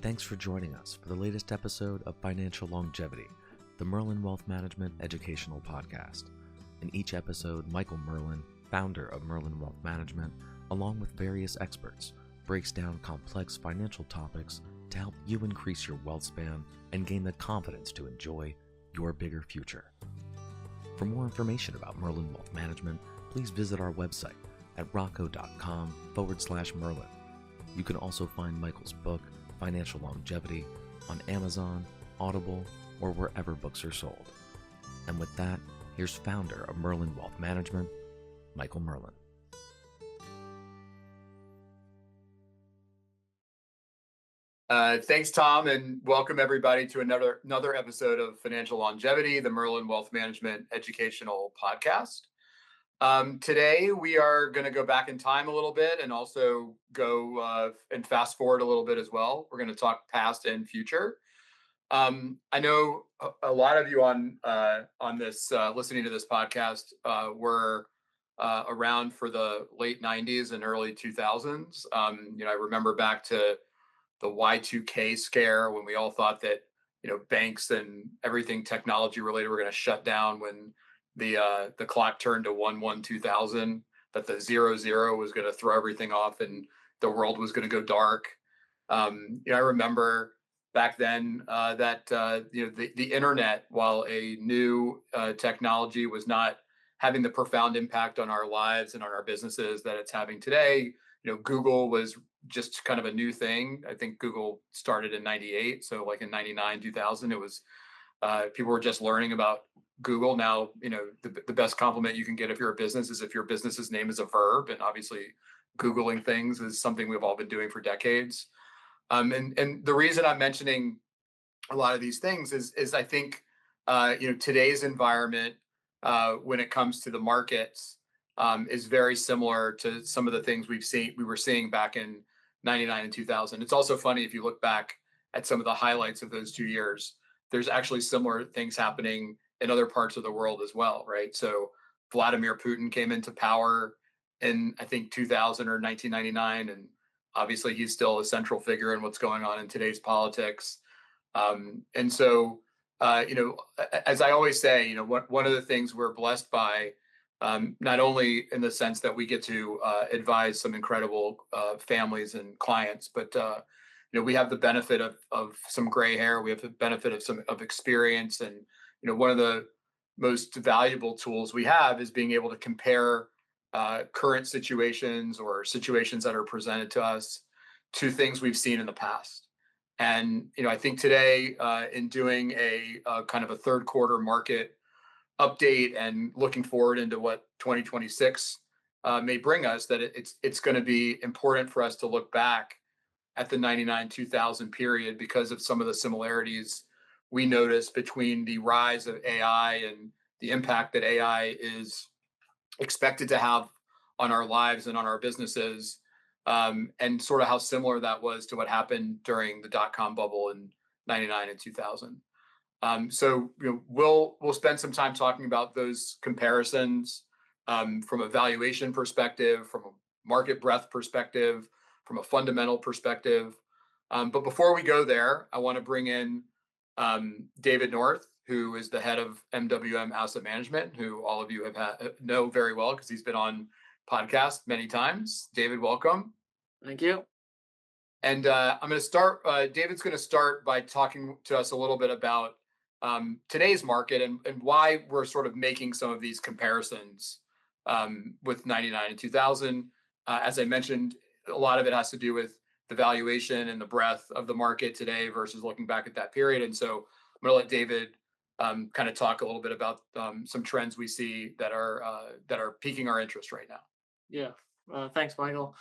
Thanks for joining us for the latest episode of Financial Longevity, the Merlin Wealth Management educational podcast. In each episode, Michael Merlin, founder of Merlin Wealth Management, along with various experts, breaks down complex financial topics to help you increase your wealth span and gain the confidence to enjoy your bigger future. For more information about Merlin Wealth Management, please visit our website at rocco.com/Merlin. You can also find Michael's book, Financial Longevity, on Amazon, Audible, or wherever books are sold. And with that, here's founder of Merlin Wealth Management, Michael Merlin. Thanks, Tom, and welcome everybody to another episode of Financial Longevity, the Merlin Wealth Management educational podcast. Today, we are going to go back in time a little bit and also go and fast forward a little bit as well. We're going to talk past and future. I know a lot of you on this listening to this podcast were around for the late 90s and early 2000s. I remember back to the Y2K scare when we all thought that banks and everything technology related were going to shut down when the clock turned to 1/1/2000, that the 00 was going to throw everything off and the world was going to go dark. I remember back then that the internet, while a new technology, was not having the profound impact on our lives and on our businesses that it's having today. Google was just kind of a new thing. I think Google started in 98. So like in 99, 2000, it was people were just learning about Google. Now, the best compliment you can get if you're a business is if your business's name is a verb. And obviously Googling things is something we've all been doing for decades. And the reason I'm mentioning a lot of these things is I think, today's environment when it comes to the markets is very similar to some of the things we were seeing back in 99 and 2000. It's also funny if you look back at some of the highlights of those 2 years, there's actually similar things happening in other parts of the world as well, right? So Vladimir Putin came into power in, I think, 2000 or 1999, and obviously he's still a central figure in what's going on in today's politics. And so, as I always say, one of the things we're blessed by, not only in the sense that we get to advise some incredible families and clients, but we have the benefit of some gray hair. We have the benefit of experience, and one of the most valuable tools we have is being able to compare current situations or situations that are presented to us to things we've seen in the past. And I think today, in doing a kind of a third quarter market update and looking forward into what 2026 may bring us, that it's going to be important for us to look back at the 99-2000 period because of some of the similarities we noticed between the rise of AI and the impact that AI is expected to have on our lives and on our businesses, and sort of how similar that was to what happened during the dot-com bubble in 99 and 2000. So we'll spend some time talking about those comparisons from a valuation perspective, from a market breadth perspective, from a fundamental perspective. But before we go there, I want to bring in David North, who is the head of MWM Asset Management, who all of you know very well because he's been on podcasts many times. David, welcome. Thank you. And I'm going to start. David's going to start by talking to us a little bit about today's market and why we're sort of making some of these comparisons with 99 and 2000. As I mentioned, a lot of it has to do with the valuation and the breadth of the market today versus looking back at that period. And so I'm going to let David kind of talk a little bit about some trends we see that are piquing our interest right now. Yeah. Thanks, Michael.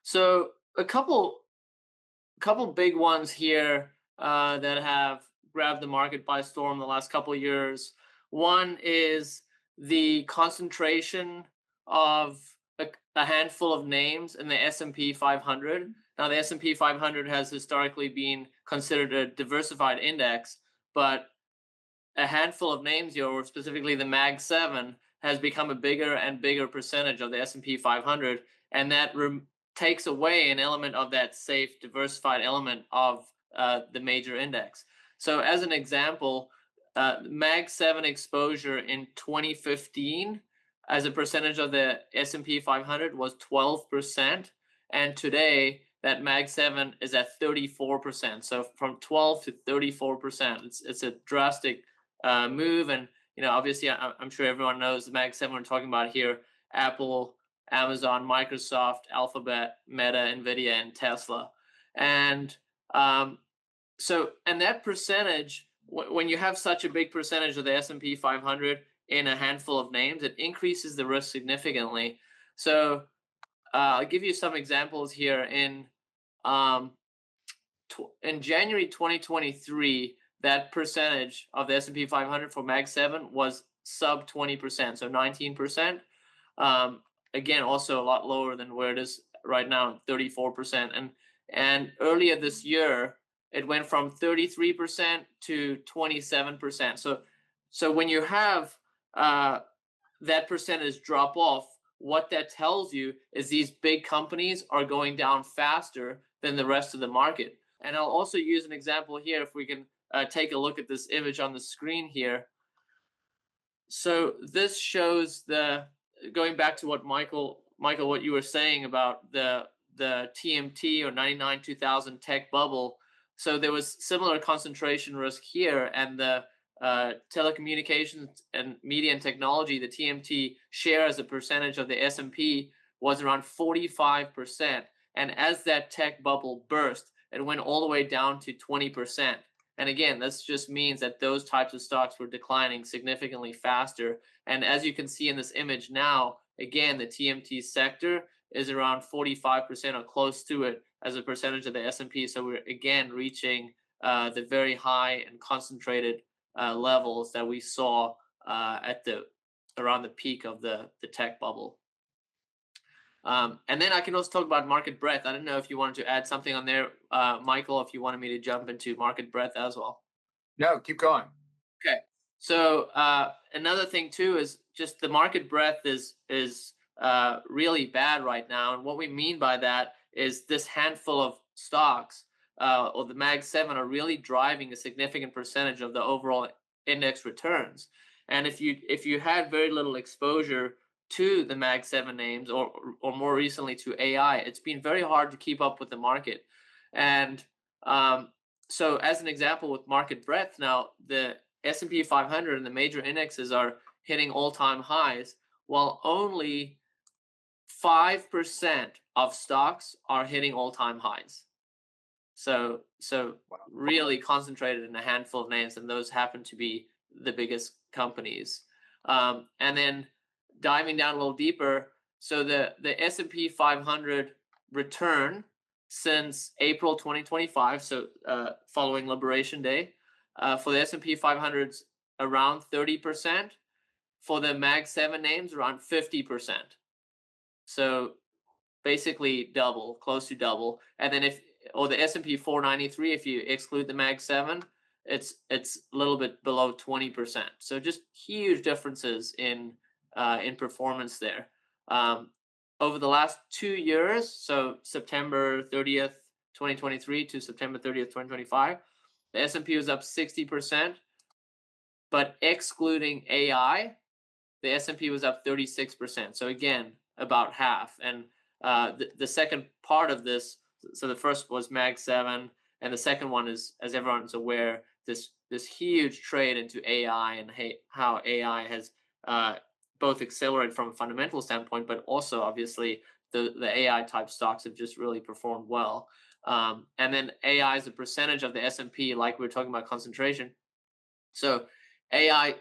So a couple big ones here that have grabbed the market by storm the last couple of years. One is the concentration of a handful of names in the S&P 500. Now, the S&P 500 has historically been considered a diversified index, but a handful of names here, or specifically the Mag 7, has become a bigger and bigger percentage of the S&P 500, and that takes away an element of that safe, diversified element of the major index. So as an example, Mag 7 exposure in 2015 as a percentage of the S&P 500 was 12%, and today that Mag 7 is at 34%. So from 12 to 34%, it's a drastic move. And obviously, I'm sure everyone knows the Mag 7 we're talking about here: Apple, Amazon, Microsoft, Alphabet, Meta, Nvidia, and Tesla. And and that percentage, when you have such a big percentage of the S&P 500 in a handful of names, it increases the risk significantly. So I'll give you some examples here. In January 2023, that percentage of the S&P 500 for Mag 7 was sub 20%, so 19%. Again, also a lot lower than where it is right now, 34%. And earlier this year, it went from 33% to 27%. So when you have that percentage drop off, what that tells you is these big companies are going down faster than the rest of the market. And I'll also use an example here, if we can take a look at this image on the screen here. So this shows going back to what Michael, what you were saying about the TMT or 99-2000 tech bubble. So there was similar concentration risk here, and the telecommunications and media and technology, the TMT share as a percentage of the S&P was around 45%. And as that tech bubble burst, it went all the way down to 20%. And again, this just means that those types of stocks were declining significantly faster. And as you can see in this image now, again, the TMT sector is around 45% or close to it as a percentage of the S&P. So we're again reaching the very high and concentrated levels that we saw around the peak of the tech bubble. And then I can also talk about market breadth. I don't know if you wanted to add something on there, Michael, if you wanted me to jump into market breadth as well. No, keep going. Okay. So another thing too is just the market breadth is really bad right now. And what we mean by that is this handful of stocks or the Mag 7 are really driving a significant percentage of the overall index returns. And if you had very little exposure to the Mag 7 names or more recently to AI, it's been very hard to keep up with the market. And so as an example with market breadth now, the S&P 500 and the major indexes are hitting all-time highs, while only 5% of stocks are hitting all-time highs. So really concentrated in a handful of names, and those happen to be the biggest companies. And then diving down a little deeper, so the S&P 500 return since April 2025, so following Liberation Day, for the S&P 500's around 30%. For the Mag 7 names, around 50%. So basically double, close to double. And then the S&P 493, if you exclude the Mag 7, it's a little bit below 20%. So just huge differences in performance there. Over the last 2 years, so September 30th, 2023 to September 30th, 2025, the S&P was up 60%, but excluding AI, the S&P was up 36%. So again, about half. And the second part of this, so the first was Mag 7, and the second one is, as everyone's aware, this huge trade into AI and how AI has both accelerated from a fundamental standpoint, but also obviously the AI type stocks have just really performed well. And then AI is a percentage of the S&P, like we were talking about concentration. So AI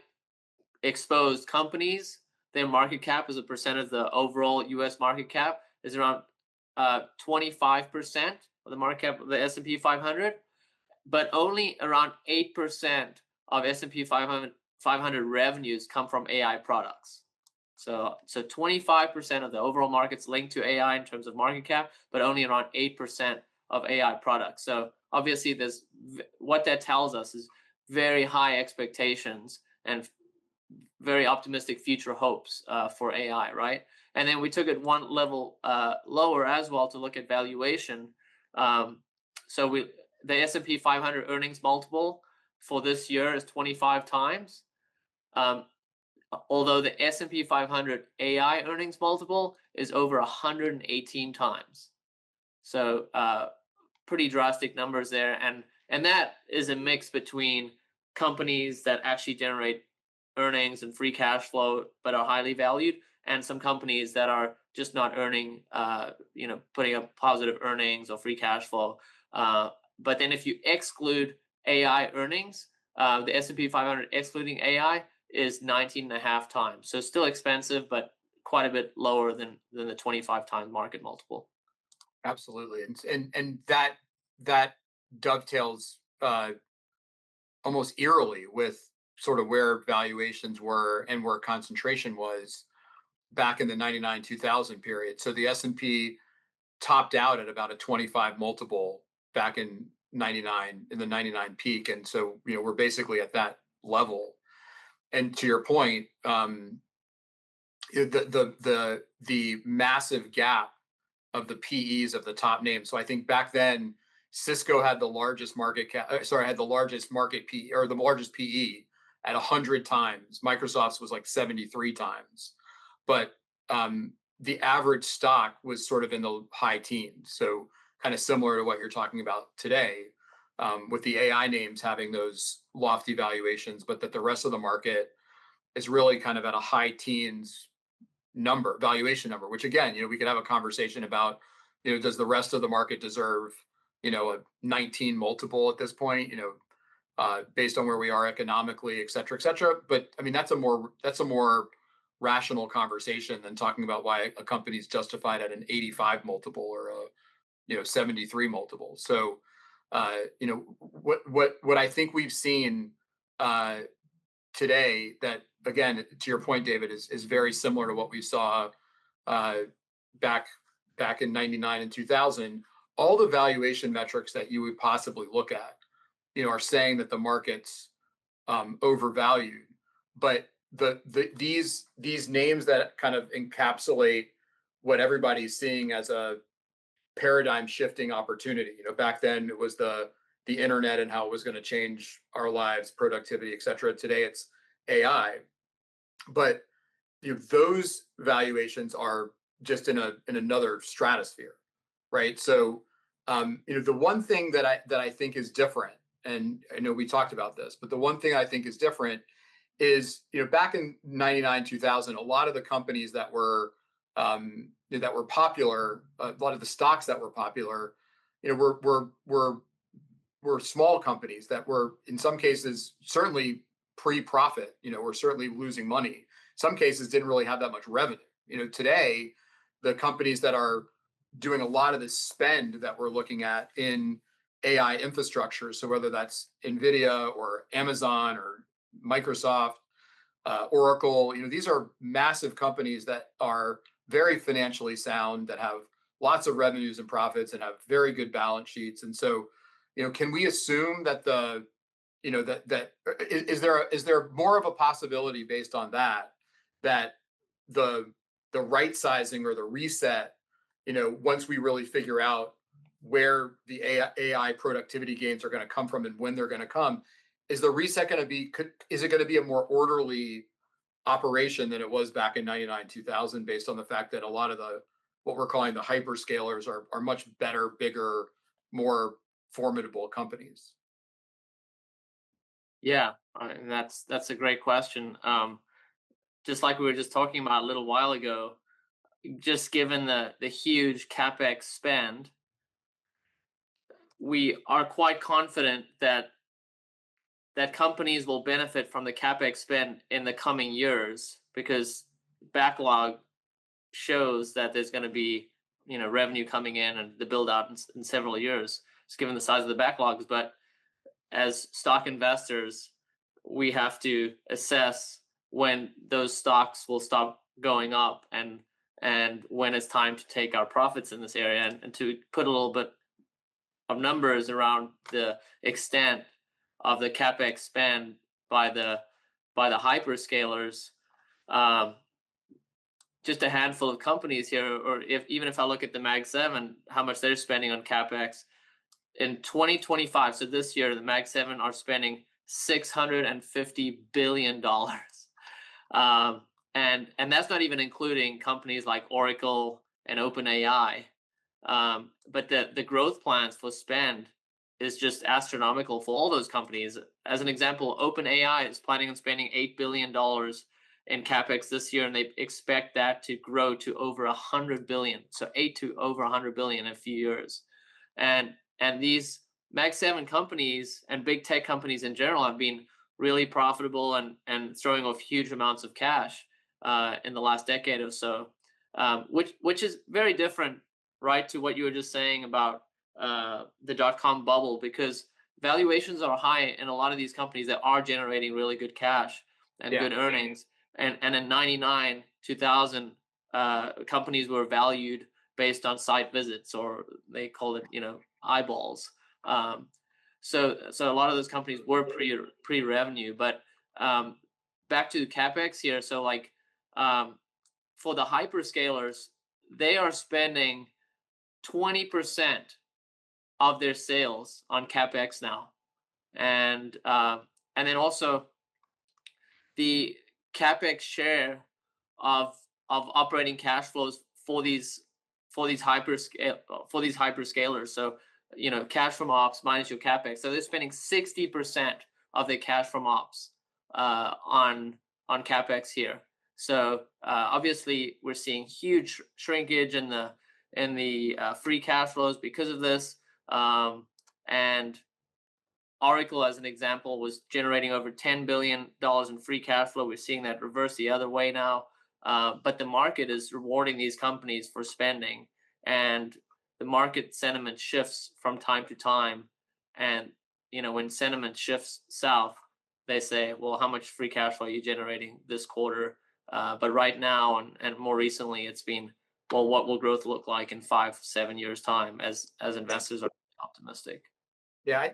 exposed companies, their market cap as a percent of the overall U.S. market cap is around 25% of the market cap of the S&P 500, but only around 8% of S&P 500 revenues come from AI products. So 25% of the overall market's linked to AI in terms of market cap, but only around 8% of AI products. So obviously, what that tells us is very high expectations and very optimistic future hopes for AI, right? And then we took it one level lower as well to look at valuation. So the S&P 500 earnings multiple for this year is 25 times. Although the S&P 500 AI earnings multiple is over 118 times. So pretty drastic numbers there. And that is a mix between companies that actually generate earnings and free cash flow but are highly valued, and some companies that are just not earning, putting up positive earnings or free cash flow. But then if you exclude AI earnings, the S&P 500 excluding AI is 19 and a half times. So still expensive, but quite a bit lower than the 25 times market multiple. Absolutely. And that dovetails almost eerily with sort of where valuations were and where concentration was back in the 99-2000 period. So the S&P topped out at about a 25 multiple back in 99, in the 99 peak. And so, we're basically at that level. And to your point, the massive gap of the PEs of the top names. So I think back then Cisco had the largest market had the largest market PE, or the largest PE at 100 times. Microsoft's was like 73 times. But the average stock was sort of in the high teens. So kind of similar to what you're talking about today, with the AI names having those lofty valuations, but that the rest of the market is really kind of at a high teens valuation number, which again, we could have a conversation about, does the rest of the market deserve, a 19 multiple at this point, based on where we are economically, et cetera, et cetera. But I mean, that's a more rational conversation than talking about why a company's justified at an 85 multiple or a 73 multiple. So what I think we've seen today, that again, to your point, David, is very similar to what we saw back in 99 and 2000. All the valuation metrics that you would possibly look at, are saying that the market's overvalued. But these names that kind of encapsulate what everybody's seeing as a paradigm shifting opportunity. Back then it was the internet and how it was going to change our lives, productivity, et cetera. Today it's AI. But those valuations are just in another stratosphere, right? So the one thing that I think is different, and I know we talked about this, but the one thing I think is different is, back in 99, 2000, a lot of the companies that were popular, a lot of the stocks that were popular, were small companies that were in some cases certainly pre-profit, were certainly losing money. Some cases didn't really have that much revenue. Today, the companies that are doing a lot of the spend that we're looking at in AI infrastructure, so whether that's NVIDIA or Amazon or Microsoft, Oracle, these are massive companies that are very financially sound, that have lots of revenues and profits and have very good balance sheets. And so, can we assume that is there more of a possibility based on that the right sizing or the reset, once we really figure out where the AI productivity gains are going to come from and when they're going to come, is the reset going to be, is it going to be a more orderly operation than it was back in 99, 2000, based on the fact that a lot of what we're calling the hyperscalers are much better, bigger, more formidable companies? Yeah, and that's a great question. Just like we were just talking about a little while ago, just given the huge CapEx spend, we are quite confident that companies will benefit from the CapEx spend in the coming years, because backlog shows that there's going to be revenue coming in and the build out in several years, just given the size of the backlogs. But as stock investors, we have to assess when those stocks will stop going up and when it's time to take our profits in this area, and to put a little bit of numbers around the extent of the CapEx spend by the hyperscalers. Just a handful of companies here, or even if I look at the Mag 7, how much they're spending on CapEx, in 2025, so this year, the Mag 7 are spending $650 billion. Um, and that's not even including companies like Oracle and OpenAI. But the growth plans for spend is just astronomical for all those companies. As an example, OpenAI is planning on spending $8 billion in CapEx this year, and they expect that to grow to over 100 billion. So 8 to over 100 billion in a few years. And these Mag 7 companies and big tech companies in general have been really profitable and throwing off huge amounts of cash in the last decade or so, which is very different, right, to what you were just saying about the dot-com bubble, because valuations are high in a lot of these companies that are generating really good cash and good earnings. And in 99, 2000, companies were valued based on site visits, or they call it, eyeballs. So a lot of those companies were pre-revenue, but back to CapEx here. So like for the hyperscalers, they are spending 20% of their sales on CapEx now, and then also the CapEx share of operating cash flows for these hyperscalers. So cash from ops minus your CapEx. So they're spending 60% of their cash from ops on CapEx here. So obviously we're seeing huge shrinkage in the free cash flows because of this. And Oracle, as an example, was generating over $10 billion in free cash flow. We're seeing that reverse the other way now. But the market is rewarding these companies for spending, and the market sentiment shifts from time to time. And when sentiment shifts south, they say, well, how much free cash flow are you generating this quarter? But right now and more recently, it's been, well, what will growth look like in 5-7 years time, as investors are optimistic. Yeah,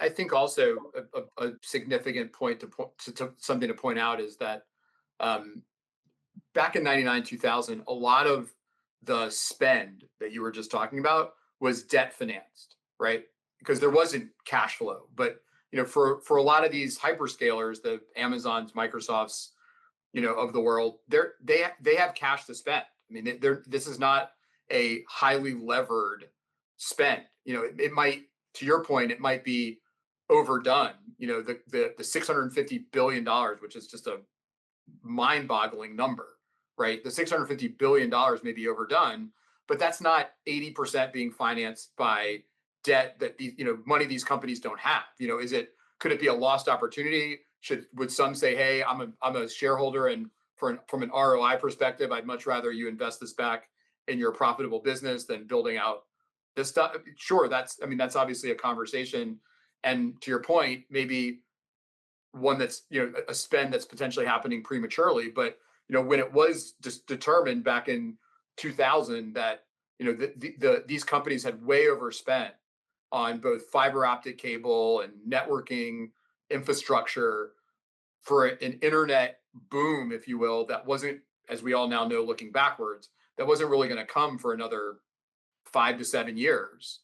I think also a significant point to something to point out is that back in 99, 2000, a lot of the spend that you were just talking about was debt financed, right? Because there wasn't cash flow. But for a lot of these hyperscalers, the Amazons, Microsofts, of the world, they have cash to spend. I mean, this is not a highly levered spend. It might, to your point, it might be overdone. The $650 billion, which is just a mind-boggling number, right? The $650 billion may be overdone, but that's not 80% being financed by debt that money these companies don't have. Could it be a lost opportunity? Would some say, hey, I'm a shareholder, and from an ROI perspective, I'd much rather you invest this back in your profitable business than building out this stuff? Sure, that's obviously a conversation. And to your point, maybe one that's a spend that's potentially happening prematurely. But when it was just determined back in 2000 that these companies had way overspent on both fiber optic cable and networking infrastructure for an internet boom, if you will, that wasn't, as we all now know looking backwards, that wasn't really going to come for another 5 to 7 years.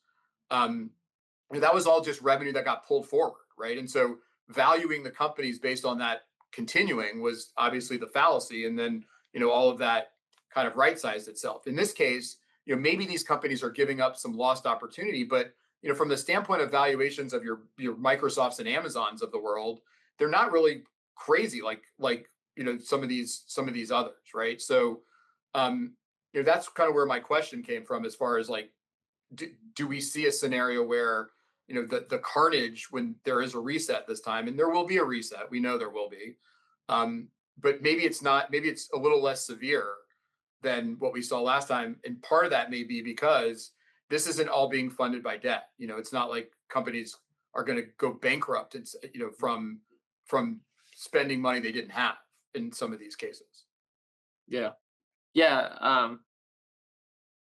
That was all just revenue that got pulled forward, right? And so valuing the companies based on that continuing was obviously the fallacy. And then all of that kind of right-sized itself. In this case, maybe these companies are giving up some lost opportunity, but from the standpoint of valuations of your Microsofts and Amazons of the world, they're not really crazy like some of these others, right? So that's kind of where my question came from, as far as like, do we see a scenario where the carnage, when there is a reset this time, and there will be a reset, we know there will be, but maybe it's a little less severe than what we saw last time. And part of that may be because this isn't all being funded by debt. It's not like companies are going to go bankrupt, and from spending money they didn't have in some of these cases. Yeah.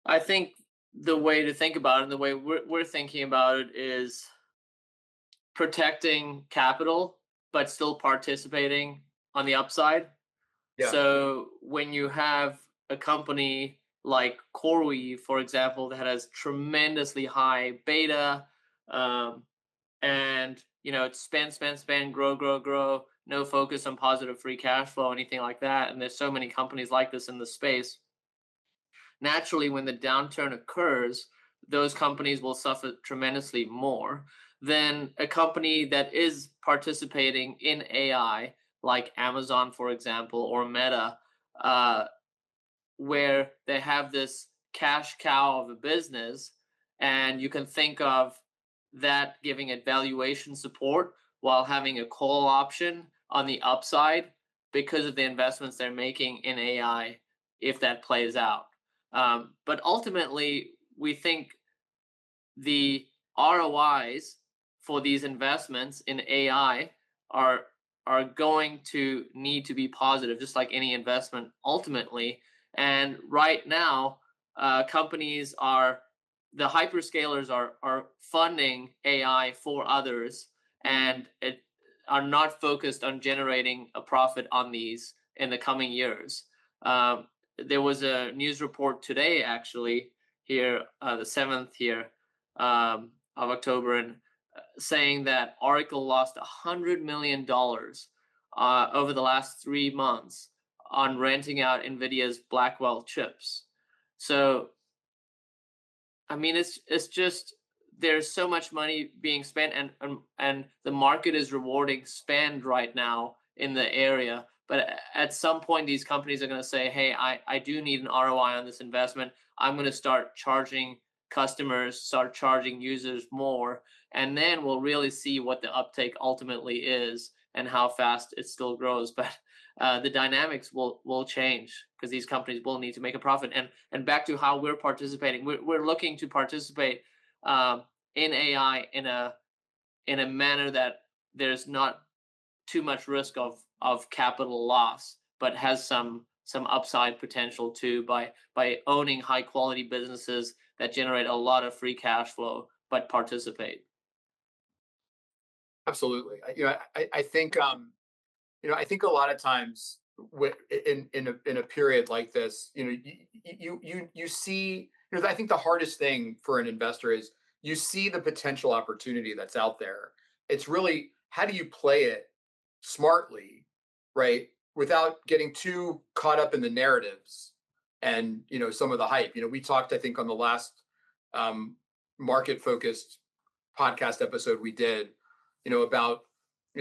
I think the way to think about it, and the way we're thinking about it, is protecting capital, but still participating on the upside. Yeah. So when you have a company like CoreWeave, for example, that has tremendously high beta, um, and it's spend, grow, no focus on positive free cash flow, anything like that. And there's so many companies like this in the space. Naturally, when the downturn occurs, those companies will suffer tremendously more than a company that is participating in AI, like Amazon, for example, or Meta, uh, where they have this cash cow of a business, and you can think of that giving it valuation support while having a call option on the upside because of the investments they're making in AI if that plays out. But ultimately, we think the ROIs for these investments in AI are are going to need to be positive, just like any investment ultimately. And right now, companies are the hyperscalers are funding AI for others, and it are not focused on generating a profit on these in the coming years. Um, there was a news report today, actually, here, the 7th here, of October, and saying that Oracle lost $100 million over the last 3 months on renting out NVIDIA's Blackwell chips. So, I mean, it's just there's so much money being spent, and the market is rewarding spend right now in the area. But at some point, these companies are going to say, "Hey, I do need an ROI on this investment. I'm going to start charging customers, start charging users more, and then we'll really see what the uptake ultimately is and how fast it still grows." But the dynamics will change because these companies will need to make a profit. And back to how we're participating, we're looking to participate um, in AI in a manner that there's not too much risk of capital loss, but has some upside potential too by owning high quality businesses that generate a lot of free cash flow but participate. Absolutely. I think I think a lot of times in a period like this, you see, I think the hardest thing for an investor is you see the potential opportunity that's out there. It's really how do you play it smartly, right? Without getting too caught up in the narratives and some of the hype. We talked, I think, on the last um, market focused podcast episode we did, about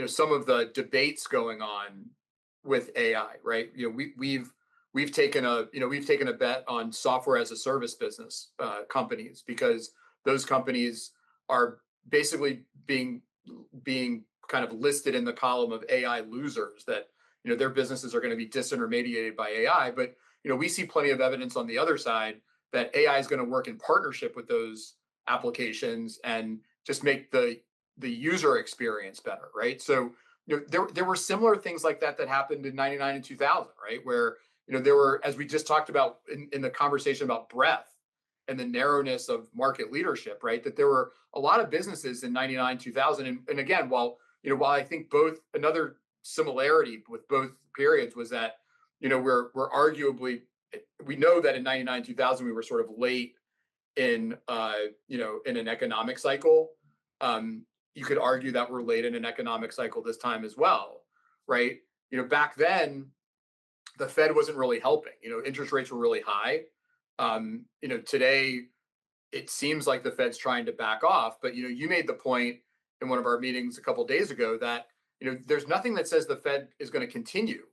some of the debates going on with AI, right? We've taken a bet on software as a service business companies because those companies are basically being kind of listed in the column of AI losers that their businesses are going to be disintermediated by AI. But we see plenty of evidence on the other side that AI is going to work in partnership with those applications and just make the user experience better, right? So there were similar things like that happened in 99 and 2000, right? Where there were, as we just talked about in the conversation about breadth and the narrowness of market leadership, right? That there were a lot of businesses in 99, 2000. And again, while I think both, another similarity with both periods was that, we're arguably, we know that in 99, 2000, we were sort of late in, in an economic cycle. You could argue that we're late in an economic cycle this time as well, right? Back then, the Fed wasn't really helping. Interest rates were really high. Today it seems like the Fed's trying to back off, but you made the point in one of our meetings a couple of days ago that there's nothing that says the Fed is going to continue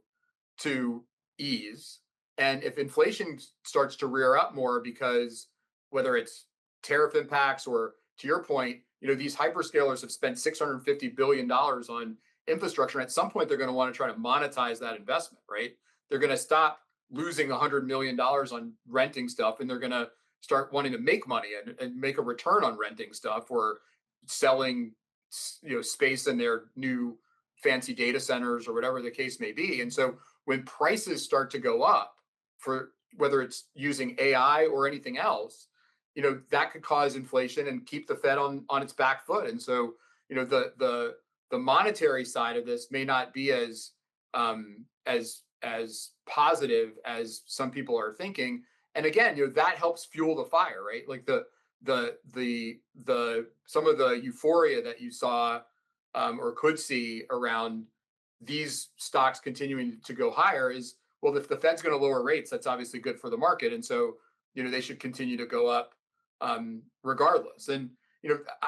to ease, and if inflation starts to rear up more because whether it's tariff impacts or, to your point, these hyperscalers have spent $650 billion on infrastructure, and at some point they're going to want to try to monetize that investment, right? They're going to stop losing $100 million on renting stuff, and they're going to start wanting to make money and make a return on renting stuff or selling space in their new fancy data centers or whatever the case may be. And so when prices start to go up for whether it's using AI or anything else, that could cause inflation and keep the Fed on its back foot. And so the monetary side of this may not be as positive as some people are thinking. And again, that helps fuel the fire, right? Like some of the euphoria that you saw or could see around these stocks continuing to go higher is, well, if the Fed's going to lower rates, that's obviously good for the market, and so they should continue to go up regardless. And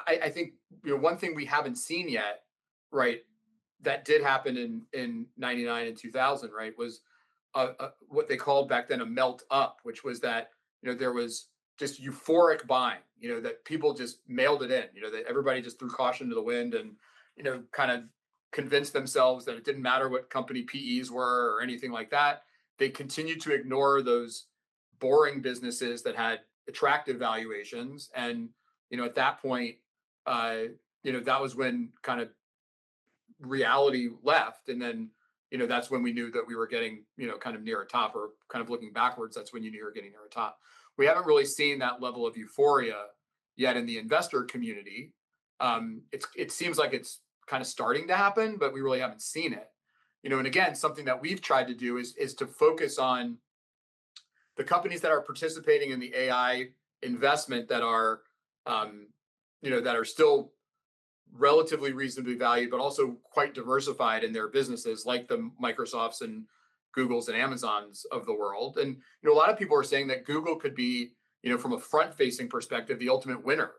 I think one thing we haven't seen yet, right, that did happen in '99 and 2000, right, was what they called back then a melt up, which was that there was just euphoric buying, that people just mailed it in, that everybody just threw caution to the wind and kind of convinced themselves that it didn't matter what company PEs were or anything like that. They continued to ignore those boring businesses that had attractive valuations, and at that point, that was when kind of reality left, and then that's when we knew that we were getting kind of near a top, or kind of looking backwards, that's when you knew you were getting near a top. We haven't really seen that level of euphoria yet in the investor community. It seems like it's kind of starting to happen, but we really haven't seen it. And again, something that we've tried to do is to focus on the companies that are participating in the AI investment that are that are still relatively reasonably valued, but also quite diversified in their businesses, like the Microsofts and Googles and Amazons of the world. And a lot of people are saying that Google could be, from a front-facing perspective, the ultimate winner,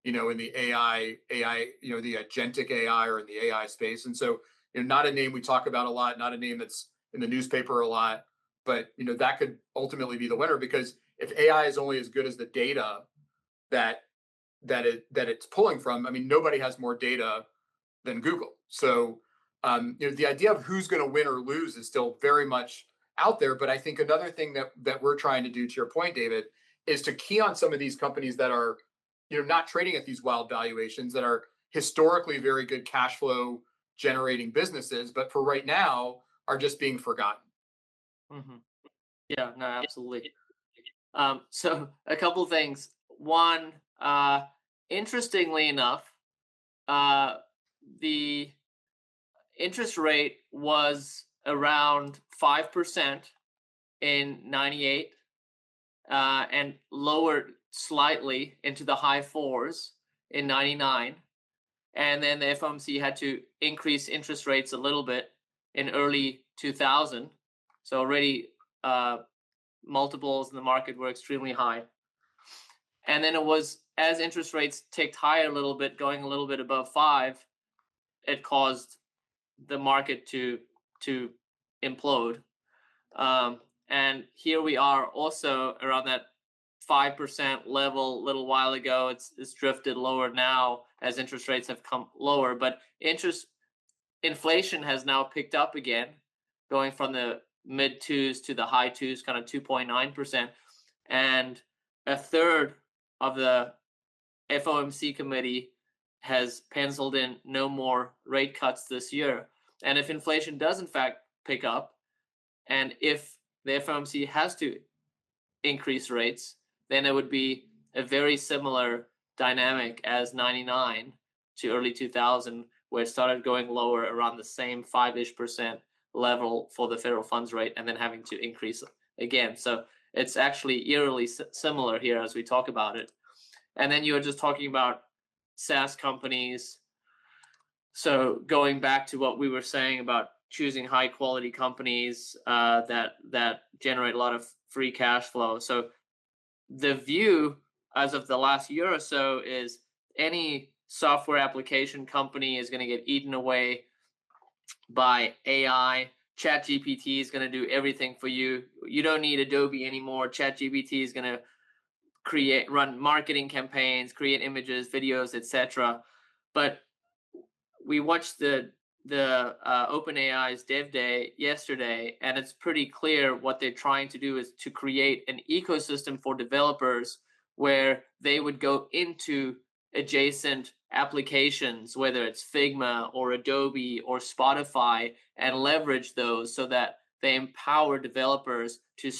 in the AI, the agentic AI, or in the AI space. And so, not a name we talk about a lot, not a name that's in the newspaper a lot, but that could ultimately be the winner, because if AI is only as good as the data that it's pulling from, I mean, nobody has more data than Google. So the idea of who's going to win or lose is still very much out there. But I think another thing that we're trying to do, to your point, David, is to key on some of these companies that are not trading at these wild valuations, that are historically very good cash flow generating businesses, but for right now are just being forgotten. Mm-hmm. Yeah, no, absolutely. So a couple things. One, interestingly enough, the interest rate was around 5% in '98, and lowered slightly into the high fours in '99. And then the FOMC had to increase interest rates a little bit in early 2000. So already multiples in the market were extremely high. And then it was, as interest rates ticked higher a little bit, going a little bit above 5, it caused the market to implode. And here we are also around that 5% level a little while ago. It's drifted lower now as interest rates have come lower, but inflation has now picked up again, going from the mid twos to the high twos, kind of 2.9%. And a third of the FOMC committee has penciled in no more rate cuts this year. And if inflation does in fact pick up, and if the FOMC has to increase rates, then it would be a very similar dynamic as '99 to early 2000, where it started going lower around the same 5-ish% level for the federal funds rate, and then having to increase again. So it's actually eerily similar here as we talk about it. And then you were just talking about SaaS companies. So going back to what we were saying about choosing high quality companies that generate a lot of free cash flow. So the view as of the last year or so is any software application company is going to get eaten away by AI. ChatGPT is going to do everything for you. You don't need Adobe anymore. ChatGPT is going to run marketing campaigns, create images, videos, etc. But we watched the OpenAI's Dev Day yesterday, and it's pretty clear what they're trying to do is to create an ecosystem for developers where they would go into adjacent applications, whether it's Figma or Adobe or Spotify, and leverage those so that they empower developers to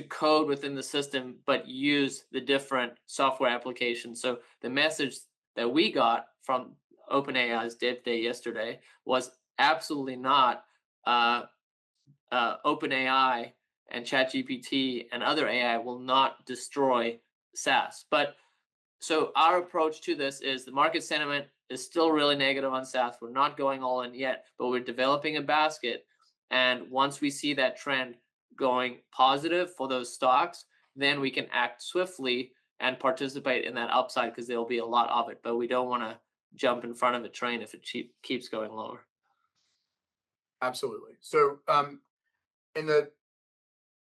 code within the system, but use the different software applications. So the message that we got from OpenAI's Dev Day yesterday was absolutely not OpenAI and ChatGPT and other AI will not destroy SaaS. But So our approach to this is the market sentiment is still really negative on SaaS. We're not going all in yet, but we're developing a basket. And once we see that trend going positive for those stocks, then we can act swiftly and participate in that upside because there'll be a lot of it. But we don't want to jump in front of a train if it keeps going lower. Absolutely. So, in the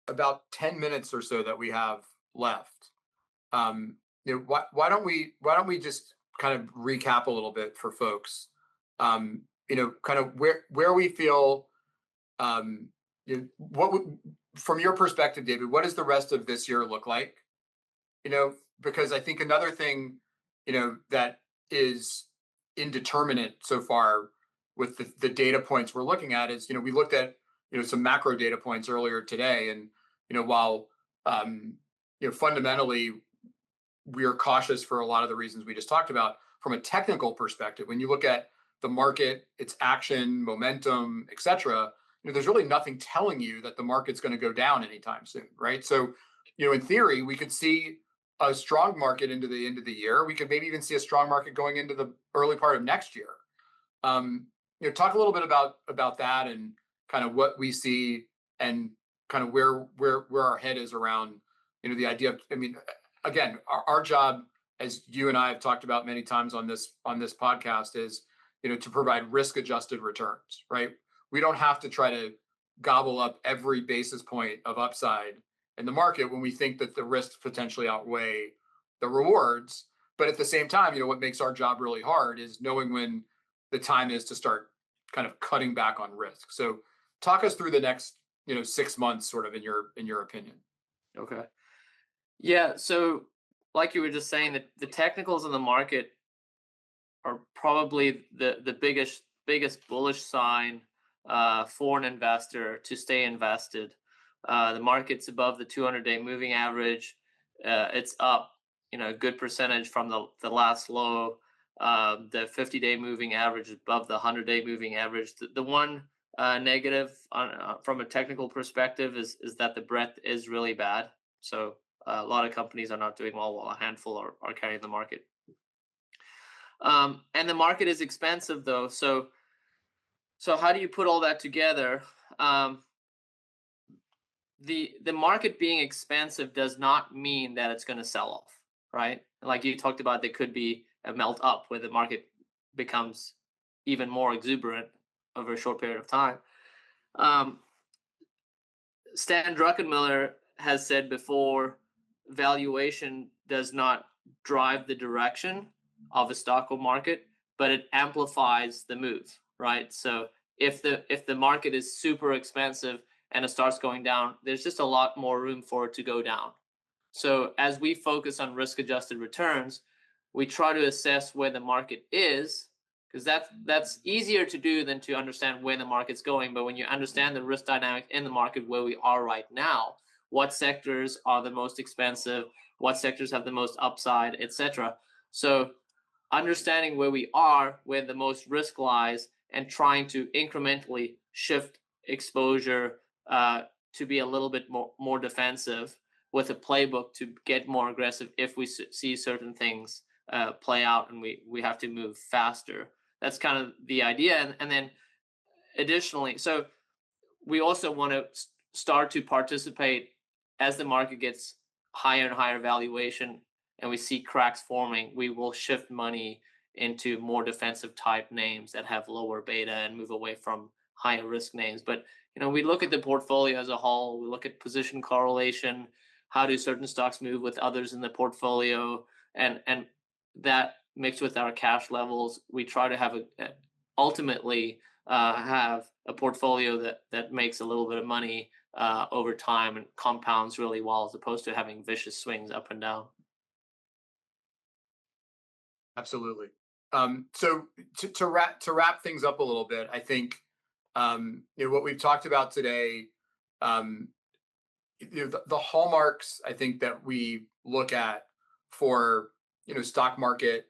about 10 minutes or so that we have left, why don't we just kind of recap a little bit for folks, kind of where we feel, um, what would, from your perspective, David, what does the rest of this year look like? Because I think another thing, that is indeterminate so far with the data points we're looking at is, we looked at, some macro data points earlier today. And, while, fundamentally we are cautious for a lot of the reasons we just talked about from a technical perspective, when you look at the market, its action, momentum, et cetera, there's really nothing telling you that the market's going to go down anytime soon, right? So, in theory, we could see a strong market into the end of the year. We could maybe even see a strong market going into the early part of next year. Talk a little bit about that and kind of what we see and kind of where our head is around, the idea of, I mean, again, our job, as you and I have talked about many times on this podcast, is, to provide risk adjusted returns, right? We don't have to try to gobble up every basis point of upside in the market when we think that the risks potentially outweigh the rewards. But at the same time, what makes our job really hard is knowing when the time is to start kind of cutting back on risk. So talk us through the next, 6 months, sort of in your opinion. Okay. Yeah. So, like you were just saying, that the technicals in the market are probably the biggest bullish sign for an investor to stay invested. The market's above the 200-day moving average. It's up, a good percentage from the last low. The 50-day moving average is above the 100-day moving average. The one negative from a technical perspective is that the breadth is really bad. So a lot of companies are not doing well, while a handful are carrying the market. And the market is expensive, though. So how do you put all that together? The market being expensive does not mean that it's going to sell off, right? Like you talked about, there could be a melt up where the market becomes even more exuberant over a short period of time. Stan Druckenmiller has said before, valuation does not drive the direction of a stock or market, but it amplifies the move, right? So if the market is super expensive and it starts going down, there's just a lot more room for it to go down. So as we focus on risk-adjusted returns, we try to assess where the market is, because that's easier to do than to understand where the market's going. But when you understand the risk dynamic in the market where we are right now, what sectors are the most expensive, what sectors have the most upside, etc. So understanding where we are, where the most risk lies, and trying to incrementally shift exposure to be a little bit more defensive with a playbook to get more aggressive if we see certain things play out and we have to move faster. That's kind of the idea. And then additionally, so we also want to start to participate as the market gets higher and higher valuation and we see cracks forming. We will shift money into more defensive type names that have lower beta and move away from higher risk names. But we look at the portfolio as a whole. We look at position correlation. How do certain stocks move with others in the portfolio? And that mixed with our cash levels, we try to have ultimately have a portfolio that makes a little bit of money over time and compounds really well, as opposed to having vicious swings up and down. Absolutely. So to wrap things up a little bit, I think what we've talked about today, the hallmarks I think that we look at for stock market.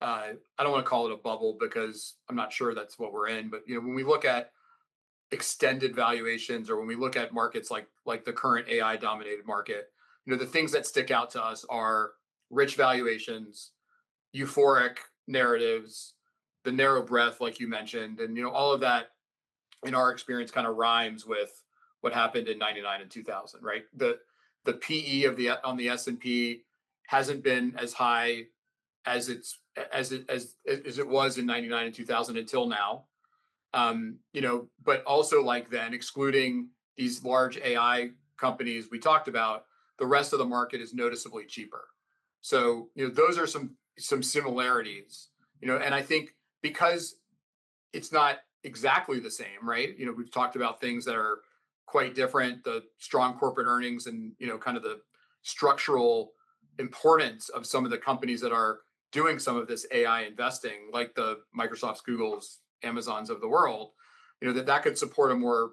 I don't want to call it a bubble because I'm not sure that's what we're in, but when we look at extended valuations, or when we look at markets like the current AI dominated market, the things that stick out to us are rich valuations, euphoric narratives, the narrow breath, like you mentioned, and all of that in our experience kind of rhymes with what happened in 99 and 2000, right? The PE of the on the S&P hasn't been as high as it was in 99 and 2000 until now. But also like then, excluding these large AI companies we talked about, the rest of the market is noticeably cheaper. So, those are some similarities, and I think because it's not exactly the same, right? We've talked about things that are quite different, the strong corporate earnings and, kind of the structural importance of some of the companies that are doing some of this AI investing, like the Microsofts, Googles, Amazons of the world, that could support a more,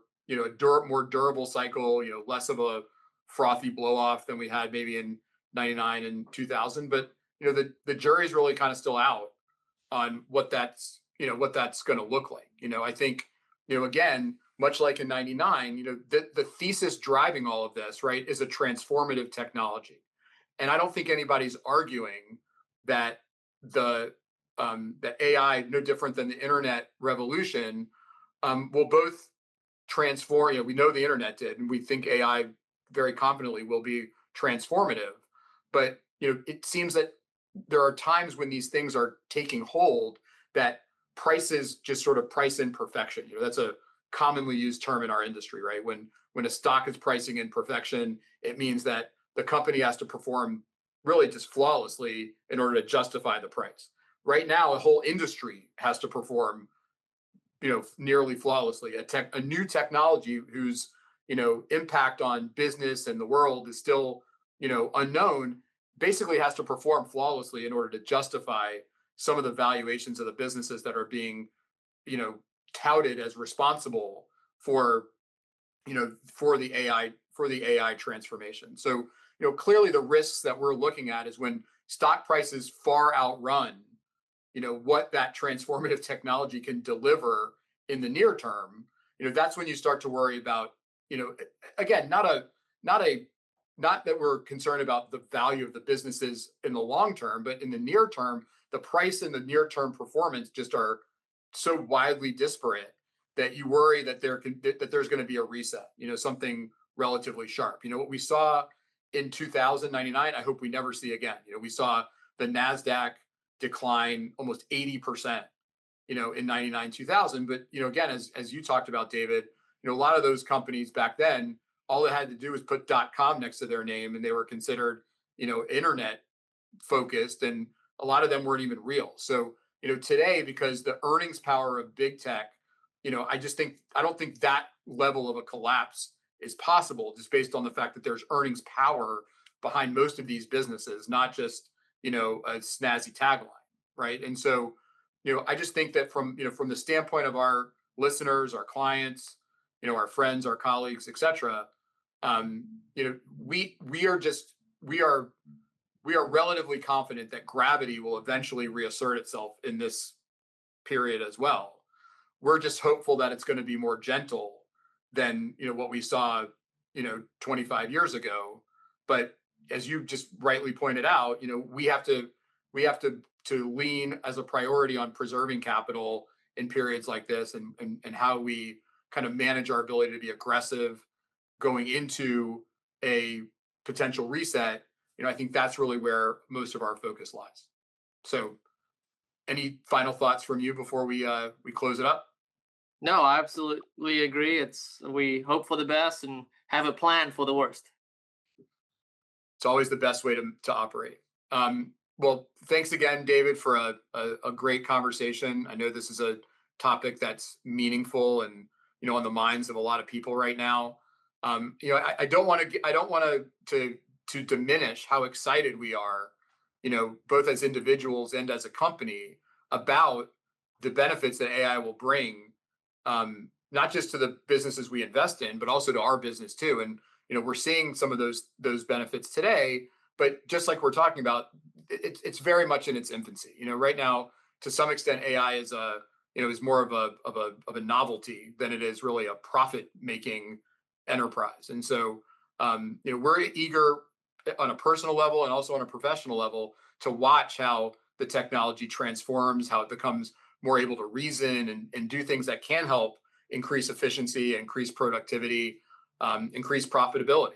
more durable cycle, less of a frothy blow off than we had maybe in 99 and 2000. But, the jury's really kind of still out on what that's going to look like. I think, again, much like in 99, the thesis driving all of this, right, is a transformative technology. And I don't think anybody's arguing that that AI, no different than the internet revolution, will both transform. We know the internet did, and we think AI very confidently will be transformative. But it seems that there are times when these things are taking hold that prices just sort of price in perfection. That's a commonly used term in our industry, right? When a stock is pricing in perfection, it means that the company has to perform really just flawlessly in order to justify the price. Right now, a whole industry has to perform, nearly flawlessly. A new technology whose, impact on business and the world is still, unknown, basically has to perform flawlessly in order to justify some of the valuations of the businesses that are being, touted as responsible for, for the AI transformation. So, clearly the risks that we're looking at is when stock prices far outrun, what that transformative technology can deliver in the near term. That's when you start to worry about, again, not that we're concerned about the value of the businesses in the long term, but in the near term, the price and the near term performance just are so widely disparate that you worry that there's going to be a reset, something relatively sharp. What we saw in 2099, I hope we never see again. We saw the NASDAQ decline almost 80%, in 99, 2000. But, again, as you talked about, David, a lot of those companies back then, all they had to do was put .com next to their name and they were considered, internet focused, and a lot of them weren't even real. So, today, because the earnings power of big tech, I don't think that level of a collapse is possible just based on the fact that there's earnings power behind most of these businesses, not just, a snazzy tagline, right? And so, I just think that from the standpoint of our listeners, our clients, our friends, our colleagues, et cetera, we are relatively confident that gravity will eventually reassert itself in this period as well. We're just hopeful that it's going to be more gentle than what we saw 25 years ago. But as you just rightly pointed out, we have to lean as a priority on preserving capital in periods like this, and how we kind of manage our ability to be aggressive going into a potential reset. I think that's really where most of our focus lies. So, any final thoughts from you before we close it up? No, I absolutely agree. We hope for the best and have a plan for the worst. It's always the best way to operate. Well, thanks again, David, for a great conversation. I know this is a topic that's meaningful and on the minds of a lot of people right now. I don't want to diminish how excited we are, both as individuals and as a company, about the benefits that AI will bring, not just to the businesses we invest in, but also to our business too. And we're seeing some of those benefits today. But just like we're talking about, it's very much in its infancy. Right now, to some extent, AI is is more of a novelty than it is really a profit making enterprise. And so we're eager on a personal level and also on a professional level to watch how the technology transforms, how it becomes more able to reason and do things that can help increase efficiency, increase productivity, increase profitability.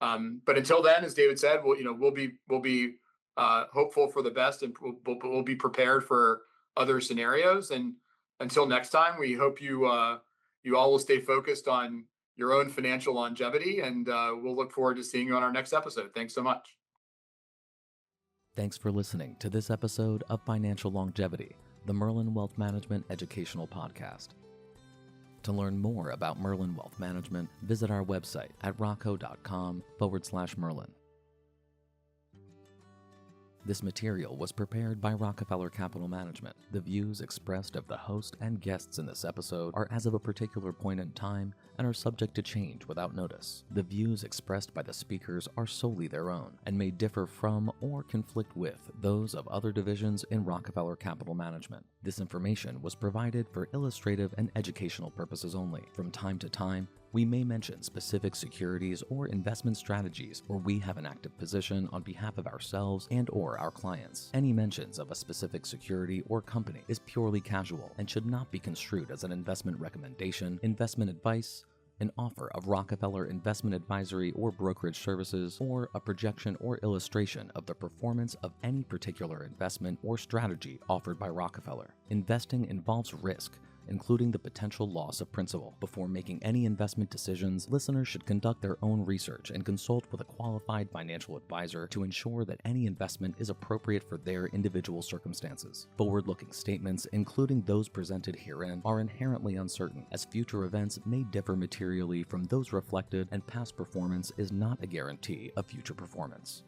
But until then, as David said, we'll be hopeful for the best, and we'll be prepared for other scenarios. And until next time, we hope you all will stay focused on your own financial longevity, and we'll look forward to seeing you on our next episode. Thanks so much. Thanks for listening to this episode of Financial Longevity, the Merlin Wealth Management Educational Podcast. To learn more about Merlin Wealth Management, visit our website at rocco.com/Merlin. This material was prepared by Rockefeller Capital Management. The views expressed of the host and guests in this episode are as of a particular point in time and are subject to change without notice. The views expressed by the speakers are solely their own and may differ from or conflict with those of other divisions in Rockefeller Capital Management. This information was provided for illustrative and educational purposes only. From time to time, we may mention specific securities or investment strategies where we have an active position on behalf of ourselves and/or our clients. Any mentions of a specific security or company is purely casual and should not be construed as an investment recommendation, investment advice, an offer of Rockefeller investment advisory or brokerage services, or a projection or illustration of the performance of any particular investment or strategy offered by Rockefeller. Investing involves risk, including the potential loss of principal. Before making any investment decisions, listeners should conduct their own research and consult with a qualified financial advisor to ensure that any investment is appropriate for their individual circumstances. Forward-looking statements, including those presented herein, are inherently uncertain, as future events may differ materially from those reflected, and past performance is not a guarantee of future performance.